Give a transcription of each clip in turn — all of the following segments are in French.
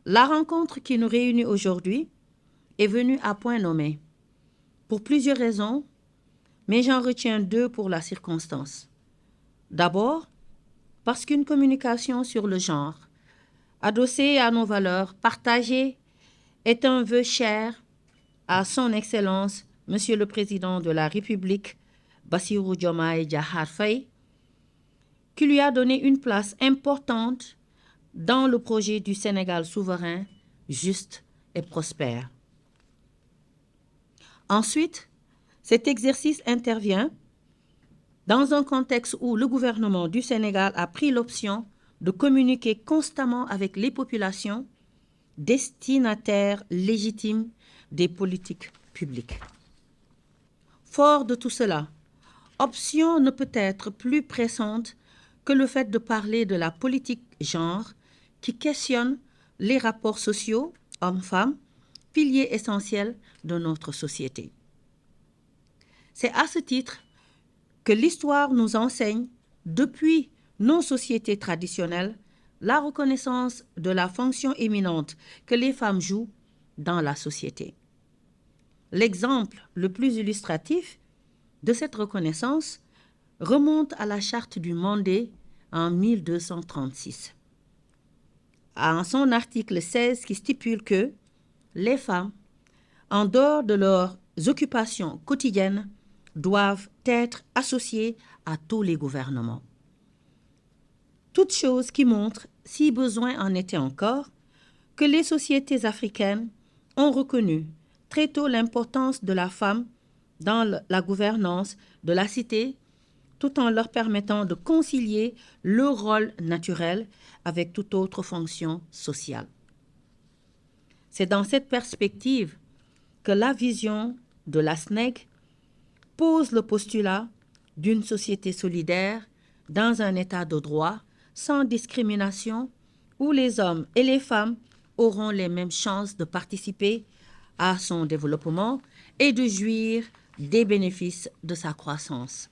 La rencontre qui nous réunit aujourd'hui est venue à point nommé, pour plusieurs raisons, mais j'en retiens deux pour la circonstance. D'abord, parce qu'une communication sur le genre, adossée à nos valeurs partagées, est un vœu cher à son Excellence, Monsieur le Président de la République, Bassirou Diomaye Diakhar Faye, qui lui a donné une place importante dans le projet du Sénégal souverain, juste et prospère. Ensuite, cet exercice intervient dans un contexte où le gouvernement du Sénégal a pris l'option de communiquer constamment avec les populations destinataires légitimes des politiques publiques. Fort de tout cela, option ne peut être plus pressante que le fait de parler de la politique genre qui questionne les rapports sociaux, hommes-femmes, piliers essentiels de notre société. C'est à ce titre que l'histoire nous enseigne, depuis nos sociétés traditionnelles, la reconnaissance de la fonction éminente que les femmes jouent dans la société. L'exemple le plus illustratif de cette reconnaissance remonte à la Charte du Mandé en 1236. En son article 16 qui stipule que les femmes, en dehors de leurs occupations quotidiennes, doivent être associées à tous les gouvernements. Toute chose qui montre, si besoin en était encore, que les sociétés africaines ont reconnu très tôt l'importance de la femme dans la gouvernance de la cité, tout en leur permettant de concilier leur rôle naturel avec toute autre fonction sociale. C'est dans cette perspective que la vision de la SNEG pose le postulat d'une société solidaire dans un état de droit, sans discrimination, où les hommes et les femmes auront les mêmes chances de participer à son développement et de jouir des bénéfices de sa croissance.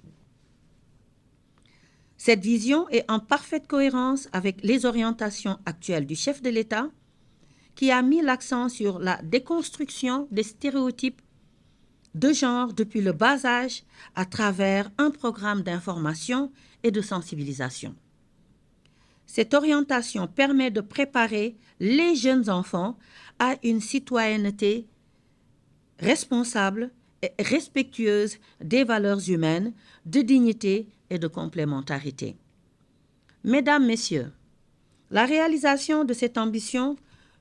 Cette vision est en parfaite cohérence avec les orientations actuelles du chef de l'État, qui a mis l'accent sur la déconstruction des stéréotypes de genre depuis le bas âge à travers un programme d'information et de sensibilisation. Cette orientation permet de préparer les jeunes enfants à une citoyenneté responsable et respectueuse des valeurs humaines, de dignité et de complémentarité. Mesdames, Messieurs, la réalisation de cette ambition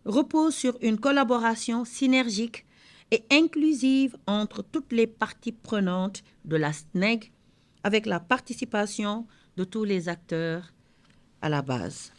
repose sur une collaboration synergique et inclusive entre toutes les parties prenantes de la SNEG, avec la participation de tous les acteurs à la base.